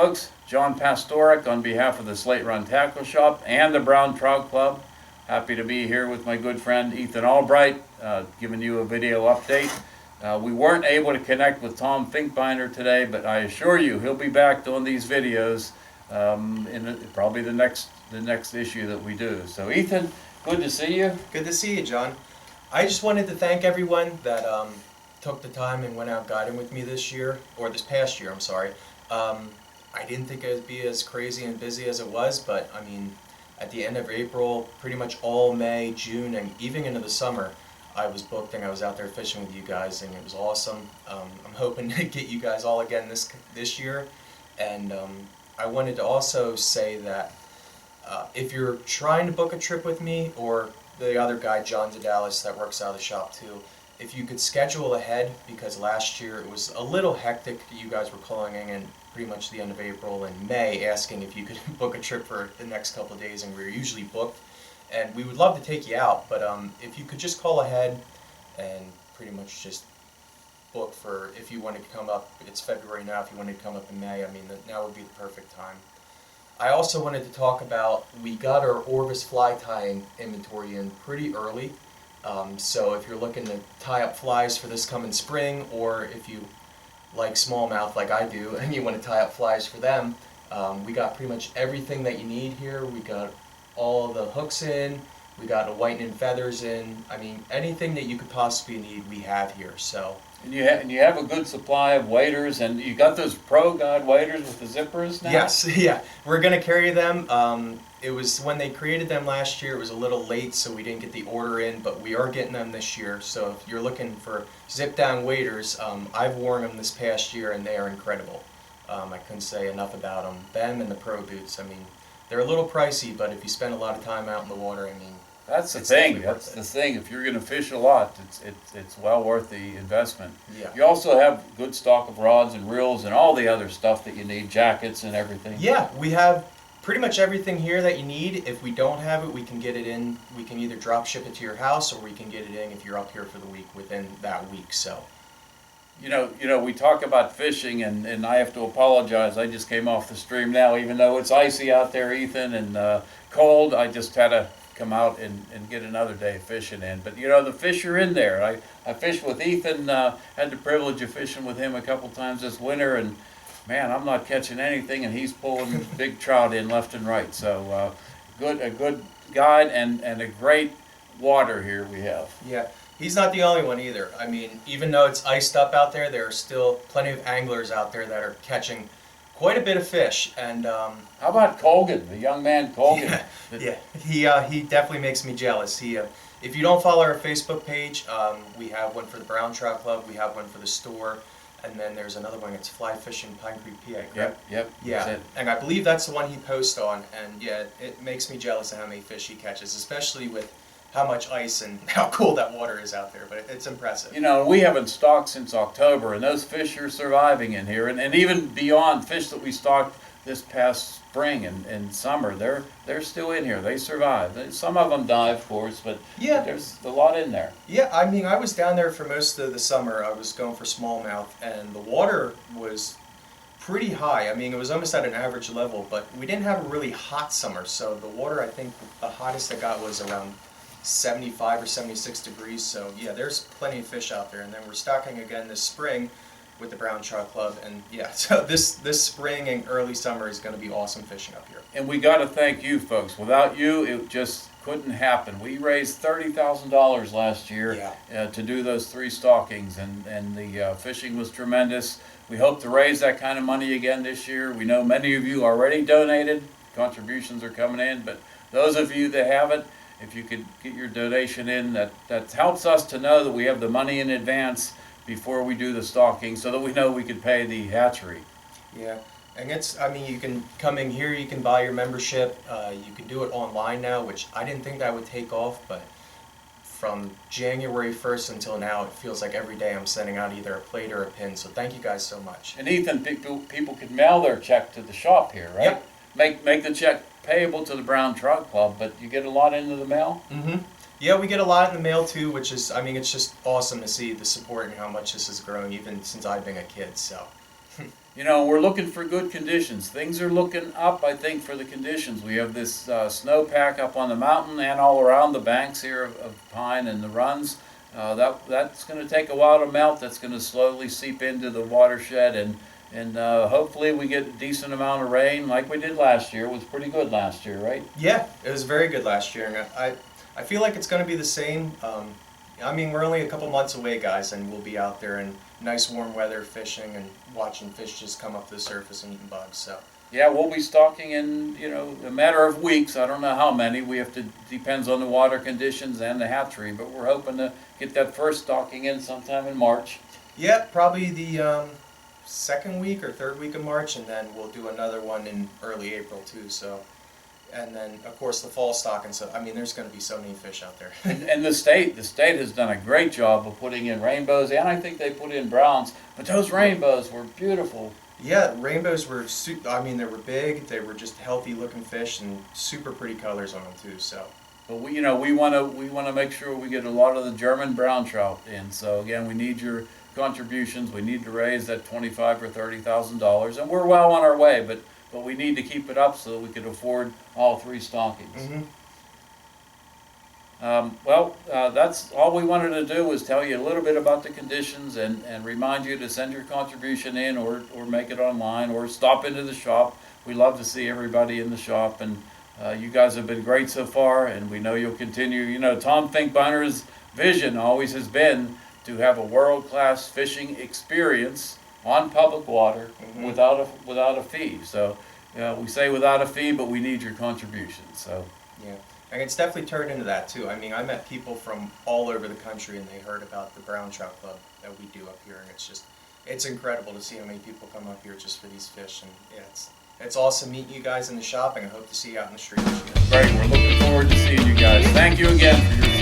folks, John Pastoric on behalf of the Slate Run Tackle Shop and the Brown Trout Club. Happy to be here with my good friend Ethan Albright, giving you a video update. We weren't able to connect with Tom Finkbinder today, but I assure you he'll be back doing these videos in probably the next issue that we do. So Ethan, good to see you. Good to see you, John. I just wanted to thank everyone that took the time and went out guiding with me this past year, I'm sorry. I didn't think it would be as crazy and busy as it was, but I mean, at the end of April, pretty much all May, June, and even into the summer, I was booked and I was out there fishing with you guys, and it was awesome. I'm hoping to get you guys all again this year, and I wanted to also say that if you're trying to book a trip with me, or the other guy, John Dallas, that works out of the shop too, if you could schedule ahead, because last year it was a little hectic. You guys were calling in pretty much the end of April and May asking if you could book a trip for the next couple of days, and we were usually booked. And we would love to take you out, but if you could just call ahead and pretty much just book for, if you wanted to come up, it's February now, if you wanted to come up in May, I mean, now would be the perfect time. I also wanted to talk about, we got our Orvis fly tying inventory in pretty early. So if you're looking to tie up flies for this coming spring, or if you like smallmouth like I do and you want to tie up flies for them, we got pretty much everything that you need here. We got all the hooks in, we got the whitening feathers in. I mean, anything that you could possibly need, we have here. So. And you have a good supply of waders, and you got those Pro Guide waders with the zippers now? Yes, yeah. We're going to carry them. It was when they created them last year, it was a little late, so we didn't get the order in, but we are getting them this year. So if you're looking for zip-down waders, I've worn them this past year, and they are incredible. I couldn't say enough about them. Them and the Pro boots, I mean, they're a little pricey, but if you spend a lot of time out in the water, I mean, that's the thing. That's the thing. If you're going to fish a lot, it's well worth the investment. Yeah. You also have good stock of rods and reels and all the other stuff that you need, jackets and everything. Yeah, we have pretty much everything here that you need. If we don't have it, we can get it in. We can either drop ship it to your house, or we can get it in if you're up here for the week within that week. So. You know, we talk about fishing, and I have to apologize. I just came off the stream now, even though it's icy out there, Ethan, and cold. I just had to come out and get another day fishing in. But, you know, the fish are in there. I fished with Ethan, had the privilege of fishing with him a couple times this winter, and, man, I'm not catching anything, and he's pulling big trout in left and right. So a good guide and a great water here we have. Yeah. He's not the only one either. I mean, even though it's iced up out there, there are still plenty of anglers out there that are catching quite a bit of fish. And how about Colgan, the young man Colgan? Yeah, he definitely makes me jealous. If you don't follow our Facebook page, we have one for the Brown Trout Club, we have one for the store, and then there's another one. It's Fly Fishing Pine Creek, PA. Correct? Yep. Yeah, and I believe that's the one he posts on. And yeah, it makes me jealous of how many fish he catches, especially with how much ice and how cold that water is out there, but it's impressive. You know, we haven't stocked since October, and those fish are surviving in here, and even beyond fish that we stocked this past spring and summer, they're still in here. They survive. Some of them die, of course, but yeah, there's a lot in there. Yeah, I mean, I was down there for most of the summer. I was going for smallmouth, and the water was pretty high. I mean, it was almost at an average level, but we didn't have a really hot summer, so the water, I think the hottest I got was around 75 or 76 degrees, so yeah, there's plenty of fish out there. And then we're stocking again this spring with the Brown Trout Club, and yeah, so this spring and early summer is going to be awesome fishing up here. And we got to thank you folks. Without you, it just couldn't happen. We raised $30,000 last year to do those 3 stockings, and the fishing was tremendous. We hope to raise that kind of money again this year. We know many of you already donated. Contributions are coming in, but those of you that haven't, if you could get your donation in, that helps us to know that we have the money in advance before we do the stocking, so that we know we could pay the hatchery. Yeah, and I mean, you can come in here, you can buy your membership, you can do it online now, which I didn't think that would take off, but from January 1st until now, it feels like every day I'm sending out either a plate or a pin, so thank you guys so much. And Ethan, people can mail their check to the shop here, right? Yep. Make the check payable to the Brown Trout Club, but you get a lot into the mail? Mm-hmm. Yeah, we get a lot in the mail too, which is, I mean, it's just awesome to see the support and how much this has grown even since I've been a kid, so. You know, we're looking for good conditions. Things are looking up, I think, for the conditions. We have this snowpack up on the mountain and all around the banks here of Pine and the runs. That's going to take a while to melt. That's going to slowly seep into the watershed, and hopefully we get a decent amount of rain like we did last year. It was pretty good last year, right? Yeah, it was very good last year, and I feel like it's going to be the same. I mean, we're only a couple months away, guys, and we'll be out there in nice warm weather fishing and watching fish just come up to the surface and eating bugs. So Yeah, we'll be stocking in, a matter of weeks. I don't know how many. We have to, depends on the water conditions and the hatchery, but we're hoping to get that first stocking in sometime in March. yeah, probably the second week or third week of March, and then we'll do another one in early April too. So, and then of course the fall stocking. So I mean, there's going to be so many fish out there. And the state has done a great job of putting in rainbows, and I think they put in browns, but those rainbows were beautiful. Yeah, rainbows were, I mean, they were big, they were just healthy looking fish and super pretty colors on them too, so. But we want to make sure we get a lot of the German brown trout in. So again, we need your contributions. We need to raise that $25,000 or $30,000, and we're well on our way. But we need to keep it up so that we can afford all 3 stockings. Mm-hmm. That's all we wanted to do, was tell you a little bit about the conditions and remind you to send your contribution in or make it online or stop into the shop. We love to see everybody in the shop, and you guys have been great so far, and we know you'll continue. Tom Finkbeiner's vision always has been to have a world-class fishing experience on public water without a fee. So we say without a fee, but we need your contributions. So. Yeah, and it's definitely turned into that too. I mean, I met people from all over the country, and they heard about the Brown Trout Club that we do up here, and it's incredible to see how many people come up here just for these fish. And yeah, it's awesome meeting you guys in the shop, and I hope to see you out in the street this year. Great, we're looking forward to seeing you guys. Thank you again for your